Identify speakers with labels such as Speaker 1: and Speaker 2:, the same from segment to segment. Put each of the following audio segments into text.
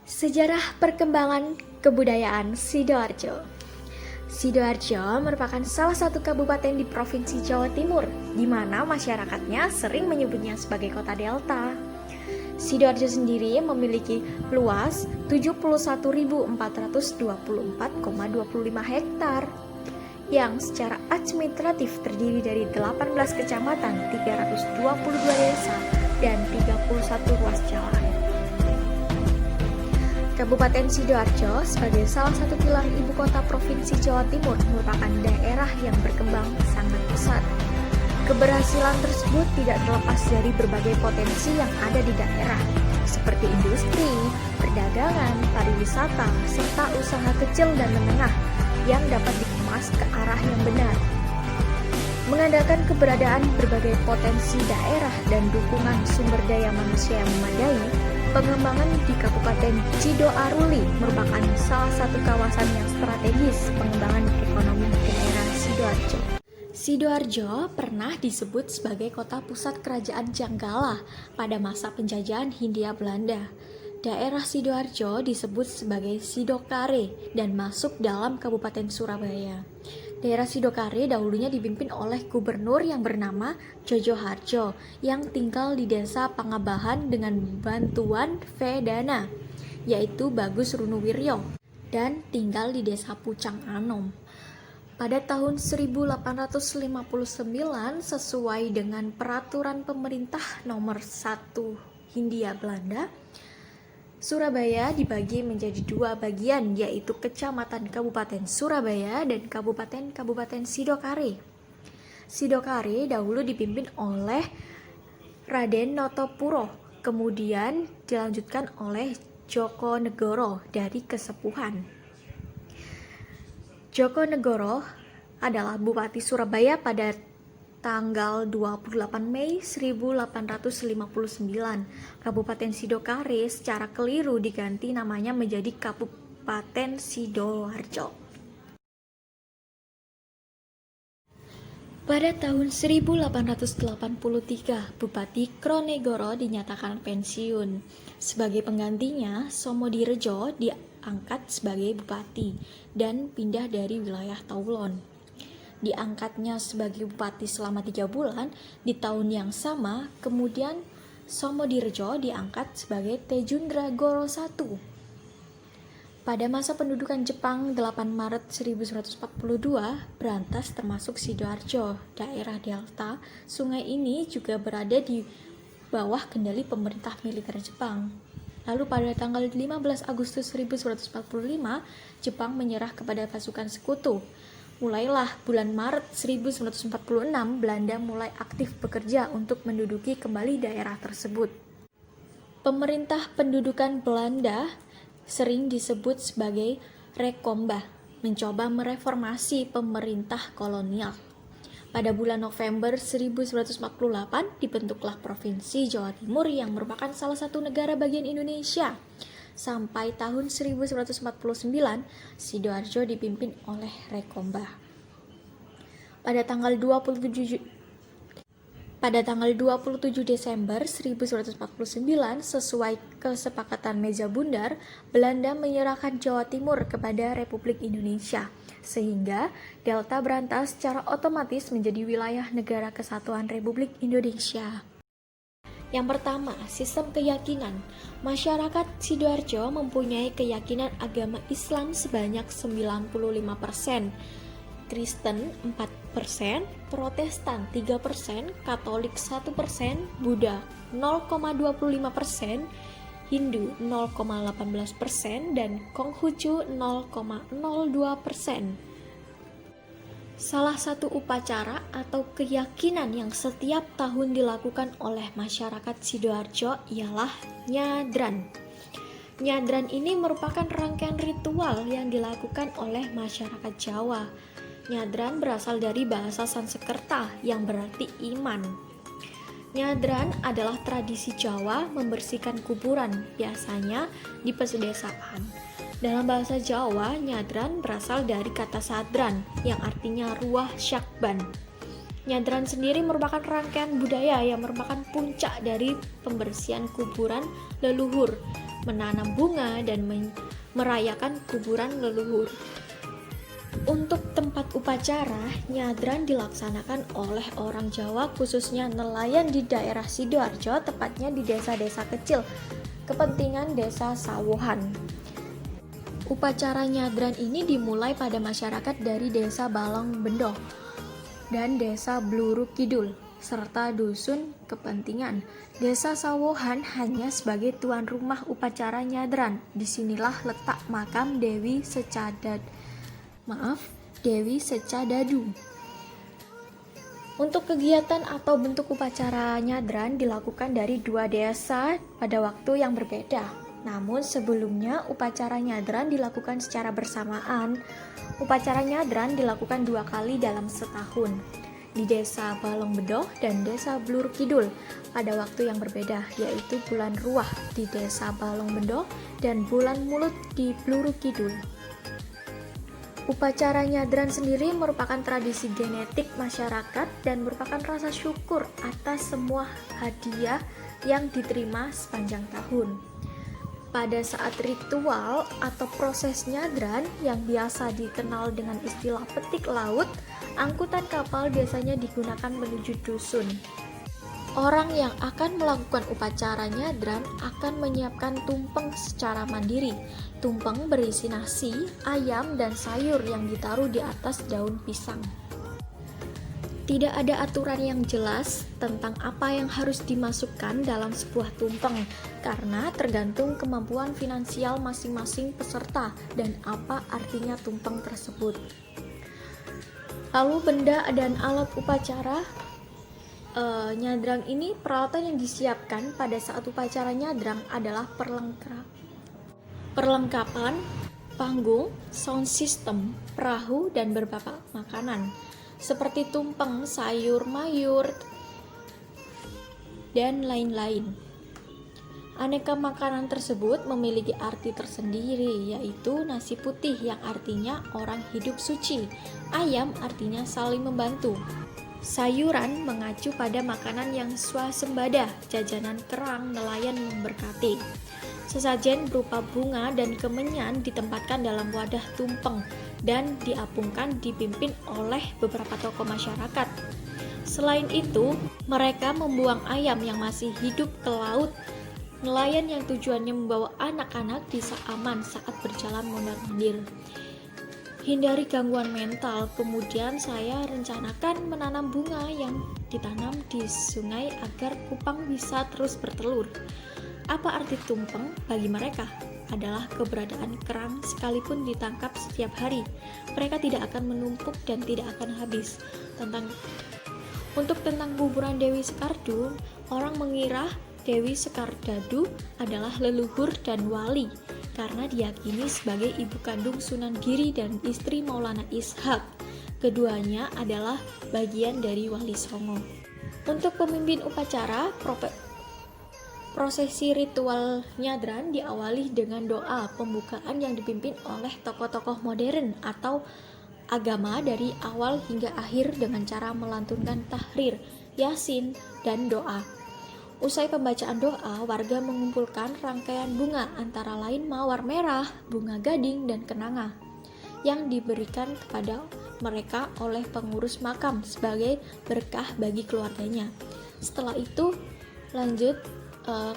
Speaker 1: Sejarah perkembangan kebudayaan Sidoarjo. Sidoarjo merupakan salah satu kabupaten di Provinsi Jawa Timur, di mana masyarakatnya sering menyebutnya sebagai kota Delta. Sidoarjo sendiri memiliki luas 71.424,25 hektar, yang secara administratif terdiri dari 18 kecamatan, 322 desa, dan 31 ruas jalan. Kabupaten Sidoarjo sebagai salah satu pilar ibu kota Provinsi Jawa Timur merupakan daerah yang berkembang sangat pesat. Keberhasilan tersebut tidak terlepas dari berbagai potensi yang ada di daerah, seperti industri, perdagangan, pariwisata, serta usaha kecil dan menengah yang dapat dikemas ke arah yang benar. Mengandalkan keberadaan berbagai potensi daerah dan dukungan sumber daya manusia yang memadai, pengembangan di Kabupaten Cidoaruli merupakan salah satu kawasan yang strategis pengembangan ekonomi daerah Sidoarjo. Sidoarjo pernah disebut sebagai kota pusat kerajaan Janggala pada masa penjajahan Hindia Belanda. Daerah Sidoarjo disebut sebagai Sidokare dan masuk dalam Kabupaten Surabaya. Daerah Sidokare dahulunya dipimpin oleh gubernur yang bernama Jojo Harjo yang tinggal di desa Pangabahan dengan bantuan Vedana, yaitu Bagus Runuwiryo, dan tinggal di desa Pucang Anom. Pada tahun 1859 sesuai dengan peraturan pemerintah nomor 1 Hindia Belanda, Surabaya dibagi menjadi dua bagian, yaitu Kecamatan Kabupaten Surabaya dan Kabupaten Sidokare. Sidokare dahulu dipimpin oleh Raden Notopuro, kemudian dilanjutkan oleh Jokonegoro dari Kesepuhan. Jokonegoro adalah Bupati Surabaya pada tanggal 28 Mei 1859, Kabupaten Sidokare secara keliru diganti namanya menjadi Kabupaten Sidoarjo. Pada tahun 1883, Bupati Kronegoro dinyatakan pensiun. Sebagai penggantinya, Somodirejo diangkat sebagai bupati dan pindah dari wilayah Taulon. Diangkatnya sebagai bupati selama 3 bulan di tahun yang sama, kemudian Somodirejo diangkat sebagai Tejundragoro I. Pada masa pendudukan Jepang 8 Maret 1942, berantas termasuk Sidoarjo, daerah delta. Sungai ini juga berada di bawah kendali pemerintah militer Jepang. Lalu pada tanggal 15 Agustus 1945, Jepang menyerah kepada pasukan sekutu. Mulailah bulan Maret 1946, Belanda mulai aktif bekerja untuk menduduki kembali daerah tersebut. Pemerintah pendudukan Belanda sering disebut sebagai Rekomba, mencoba mereformasi pemerintah kolonial. Pada bulan November 1948, dibentuklah Provinsi Jawa Timur yang merupakan salah satu negara bagian Indonesia. Sampai tahun 1949, Sidoarjo dipimpin oleh Rekomba. Pada tanggal 27 Desember 1949, sesuai kesepakatan Meja Bundar, Belanda menyerahkan Jawa Timur kepada Republik Indonesia, sehingga Delta berantas secara otomatis menjadi wilayah Negara Kesatuan Republik Indonesia. Yang pertama, sistem keyakinan. Masyarakat Sidoarjo mempunyai keyakinan agama Islam sebanyak 95%, Kristen 4%, Protestan 3%, Katolik 1%, Buddha 0,25%, Hindu 0,18%, dan Konghucu 0,02%. Salah satu upacara atau keyakinan yang setiap tahun dilakukan oleh masyarakat Sidoarjo ialah nyadran. Nyadran ini merupakan rangkaian ritual yang dilakukan oleh masyarakat Jawa. Nyadran berasal dari bahasa Sanskerta yang berarti iman. Nyadran adalah tradisi Jawa membersihkan kuburan, biasanya di pedesaan. Dalam bahasa Jawa, nyadran berasal dari kata sadran yang artinya ruah syakban. Nyadran sendiri merupakan rangkaian budaya yang merupakan puncak dari pembersihan kuburan leluhur menanam bunga, dan merayakan kuburan leluhur. Untuk tempat upacara, nyadran dilaksanakan oleh orang Jawa, khususnya nelayan di daerah Sidoarjo, tepatnya di desa-desa kecil, kepentingan desa Sawohan. Upacara nyadran ini dimulai pada masyarakat dari desa Balong Bendo dan desa Bluru Kidul, serta dusun kepentingan. Desa Sawohan hanya sebagai tuan rumah upacara nyadran. Disinilah letak makam Dewi Secadadu. Untuk kegiatan atau bentuk upacara nyadran dilakukan dari dua desa pada waktu yang berbeda. Namun sebelumnya upacara nyadran dilakukan secara bersamaan. Upacara nyadran dilakukan 2 kali dalam setahun, di desa Balong Bedoh dan desa Bluru Kidul pada waktu yang berbeda, yaitu bulan Ruah di desa Balong Bedoh dan bulan Mulut di Bluru Kidul. Upacara nyadran sendiri merupakan tradisi genetik masyarakat dan merupakan rasa syukur atas semua hadiah yang diterima sepanjang tahun. Pada saat ritual atau proses nyadran yang biasa dikenal dengan istilah petik laut, angkutan kapal biasanya digunakan menuju dusun. Orang yang akan melakukan upacara nyadran akan menyiapkan tumpeng secara mandiri. Tumpeng berisi nasi, ayam, dan sayur yang ditaruh di atas daun pisang. Tidak ada aturan yang jelas tentang apa yang harus dimasukkan dalam sebuah tumpeng, karena tergantung kemampuan finansial masing-masing peserta dan apa artinya tumpeng tersebut. Lalu benda dan alat upacara nyadrang ini, peralatan yang disiapkan pada saat upacara nyadrang adalah perlengkapan, panggung, sound system, perahu, dan beberapa makanan seperti tumpeng, sayur mayur, dan lain-lain. Aneka makanan tersebut memiliki arti tersendiri, yaitu nasi putih yang artinya orang hidup suci, ayam artinya saling membantu, sayuran mengacu pada makanan yang swasembada, jajanan kerang nelayan memberkati. Sesajen berupa bunga dan kemenyan ditempatkan dalam wadah tumpeng dan diapungkan dipimpin oleh beberapa tokoh masyarakat. Selain itu, mereka membuang ayam yang masih hidup ke laut. Nelayan yang tujuannya membawa anak-anak bisa aman saat berjalan mondar-mandir. Hindari gangguan mental. Kemudian saya rencanakan menanam bunga yang ditanam di sungai agar kupang bisa terus bertelur. Apa arti tumpeng bagi mereka? Adalah keberadaan kerang sekalipun ditangkap setiap hari. Mereka tidak akan menumpuk dan tidak akan habis. Untuk tentang kuburan Dewi Sekardu, orang mengira Dewi Sekardadu adalah leluhur dan wali, karena diyakini sebagai ibu kandung Sunan Giri dan istri Maulana Ishak. Keduanya adalah bagian dari Wali Songo. Untuk pemimpin upacara, prosesi ritual nyadran diawali dengan doa pembukaan yang dipimpin oleh tokoh-tokoh modern atau agama dari awal hingga akhir dengan cara melantunkan tahrir, yasin, dan doa. Usai pembacaan doa, warga mengumpulkan rangkaian bunga antara lain mawar merah, bunga gading, dan kenanga yang diberikan kepada mereka oleh pengurus makam sebagai berkah bagi keluarganya. Setelah itu lanjut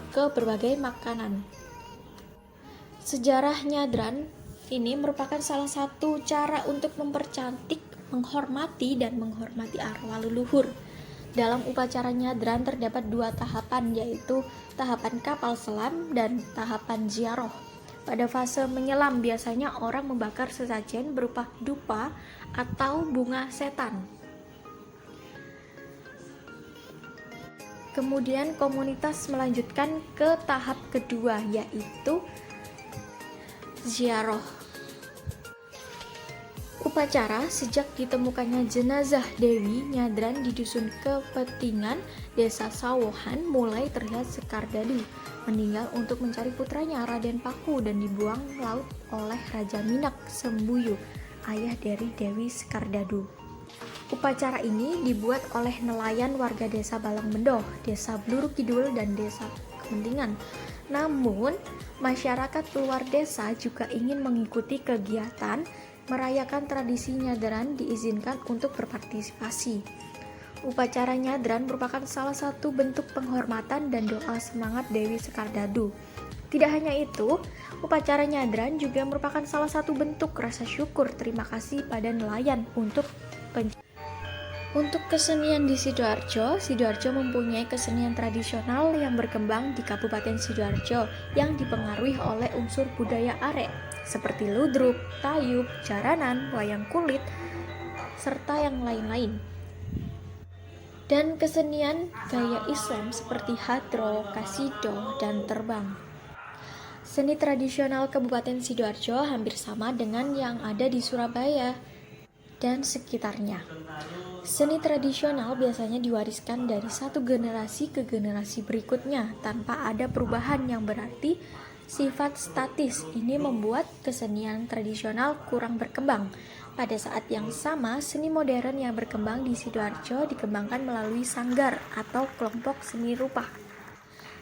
Speaker 1: ke berbagai makanan. Sejarah nyadran ini merupakan salah satu cara untuk mempercantik, menghormati arwah leluhur. Dalam upacara nyadran terdapat 2 tahapan, yaitu tahapan kapal selam dan tahapan ziarah. Pada fase menyelam biasanya orang membakar sesajen berupa dupa atau bunga setan. Kemudian komunitas melanjutkan ke tahap kedua, yaitu ziarah. Upacara sejak ditemukannya jenazah Dewi Nyadran di dusun Kepentingan, desa Sawohan, mulai terlihat Sekardadu meninggal untuk mencari putranya Raden Paku dan dibuang laut oleh Raja Minak Sembuyu, ayah dari Dewi Sekardadu. Upacara ini dibuat oleh nelayan warga desa Balong Bendoh, desa Bluru Kidul, dan desa Kepentingan. Namun, masyarakat luar desa juga ingin mengikuti kegiatan merayakan tradisi nyadran diizinkan untuk berpartisipasi. Upacara nyadran merupakan salah satu bentuk penghormatan dan doa semangat Dewi Sekardadu. Tidak hanya itu, upacara nyadran juga merupakan salah satu bentuk rasa syukur terima kasih pada nelayan untuk kesenian di Sidoarjo, Sidoarjo mempunyai kesenian tradisional yang berkembang di Kabupaten Sidoarjo yang dipengaruhi oleh unsur budaya arek seperti ludruk, tayub, jaranan, wayang kulit, serta yang lain-lain. Dan kesenian gaya Islam seperti hadro, kasido, dan terbang. Seni tradisional Kabupaten Sidoarjo hampir sama dengan yang ada di Surabaya dan sekitarnya. Seni tradisional biasanya diwariskan dari satu generasi ke generasi berikutnya tanpa ada perubahan yang berarti sifat statis. Ini membuat kesenian tradisional kurang berkembang. Pada saat yang sama, seni modern yang berkembang di Sidoarjo dikembangkan melalui sanggar atau kelompok seni rupa.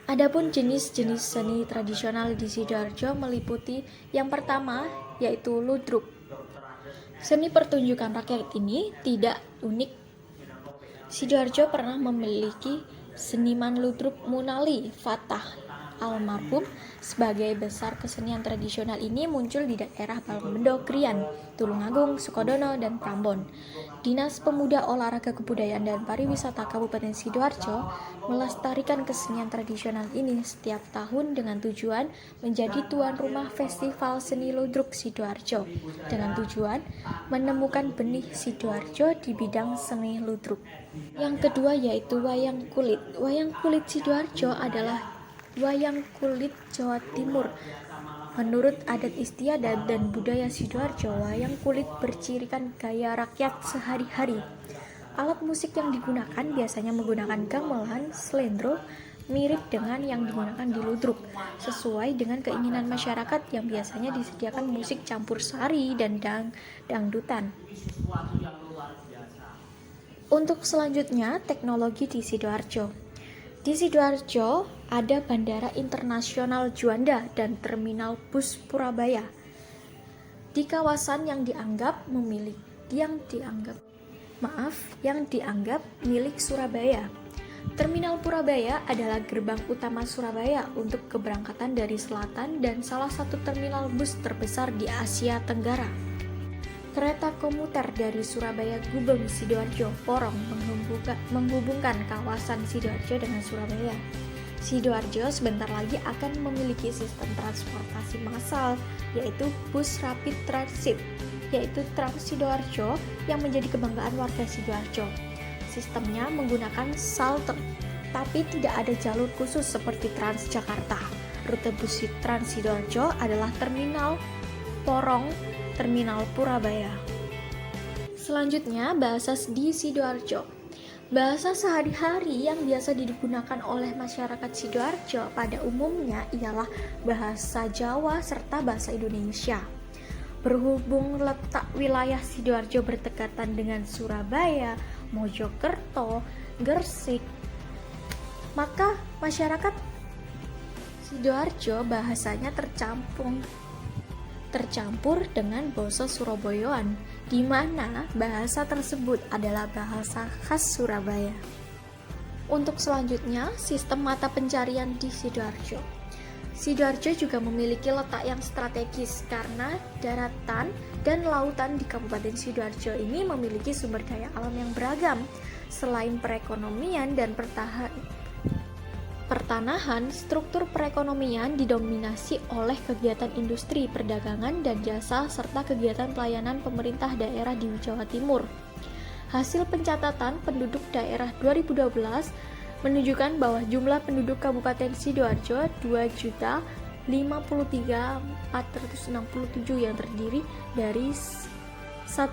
Speaker 1: Adapun jenis-jenis seni tradisional di Sidoarjo meliputi yang pertama yaitu ludruk. Seni pertunjukan rakyat ini tidak unik. Sidoarjo pernah memiliki seniman ludruk Munali Fatah almarhum. Sebagai besar kesenian tradisional ini muncul di daerah Balongbendo, Krian, Tulungagung, Sukodono, dan Prambon. Dinas Pemuda Olahraga Kebudayaan dan Pariwisata Kabupaten Sidoarjo melestarikan kesenian tradisional ini setiap tahun dengan tujuan menjadi tuan rumah Festival Seni Ludruk Sidoarjo dengan tujuan menemukan benih Sidoarjo di bidang seni ludruk. Yang kedua yaitu wayang kulit. Wayang kulit Sidoarjo adalah wayang kulit Jawa Timur. Menurut adat istiadat dan budaya Sidoarjo, wayang kulit bercirikan gaya rakyat sehari-hari. Alat musik yang digunakan biasanya menggunakan gamelan, slendro, mirip dengan yang digunakan di ludruk, sesuai dengan keinginan masyarakat yang biasanya disediakan musik campur sari dan dangdutan. Untuk selanjutnya, teknologi di Sidoarjo. Di Sidoarjo ada Bandara Internasional Juanda dan Terminal Bus Purabaya. Di kawasan yang dianggap milik Surabaya. Terminal Purabaya adalah gerbang utama Surabaya untuk keberangkatan dari selatan dan salah satu terminal bus terbesar di Asia Tenggara. Kereta komuter dari Surabaya Gubeng Sidoarjo Porong menghubungkan kawasan Sidoarjo dengan Surabaya. Sidoarjo sebentar lagi akan memiliki sistem transportasi massal yaitu bus rapid transit, yaitu Trans Sidoarjo yang menjadi kebanggaan warga Sidoarjo. Sistemnya menggunakan Salter, tapi tidak ada jalur khusus seperti Transjakarta. Rute bus Trans Sidoarjo adalah Terminal Porong, Terminal Purabaya. Selanjutnya, bahasa di Sidoarjo. Bahasa sehari-hari yang biasa digunakan oleh masyarakat Sidoarjo pada umumnya ialah bahasa Jawa serta bahasa Indonesia. Berhubung letak wilayah Sidoarjo berdekatan dengan Surabaya, Mojokerto, Gresik, maka masyarakat Sidoarjo bahasanya tercampur dengan basa Surabayaan, di mana bahasa tersebut adalah bahasa khas Surabaya. Untuk selanjutnya, sistem mata pencarian di Sidoarjo. Sidoarjo juga memiliki letak yang strategis karena daratan dan lautan di Kabupaten Sidoarjo ini memiliki sumber daya alam yang beragam. Selain perekonomian dan pertanahan, struktur perekonomian didominasi oleh kegiatan industri, perdagangan, dan jasa, serta kegiatan pelayanan pemerintah daerah di Jawa Timur. Hasil pencatatan penduduk daerah 2012 menunjukkan bahwa jumlah penduduk Kabupaten Sidoarjo 2.053.467 yang terdiri dari 1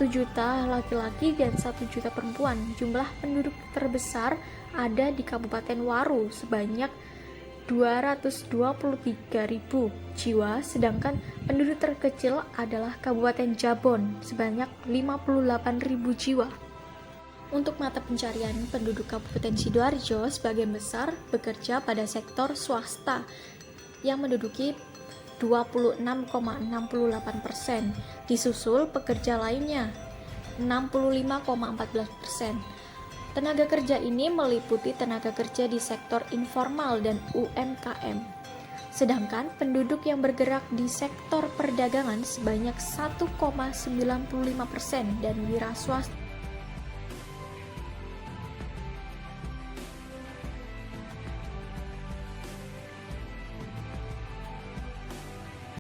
Speaker 1: juta laki-laki dan 1 juta perempuan. Jumlah penduduk terbesar ada di Kabupaten Waru sebanyak 223.000 jiwa, sedangkan penduduk terkecil adalah Kabupaten Jabon sebanyak 58.000 jiwa. Untuk mata pencarian penduduk Kabupaten Sidoarjo sebagian besar bekerja pada sektor swasta yang menduduki 26,68%, disusul pekerja lainnya 65,14%. Tenaga kerja ini meliputi tenaga kerja di sektor informal dan UMKM. Sedangkan penduduk yang bergerak di sektor perdagangan sebanyak 1,95% dan wira swasta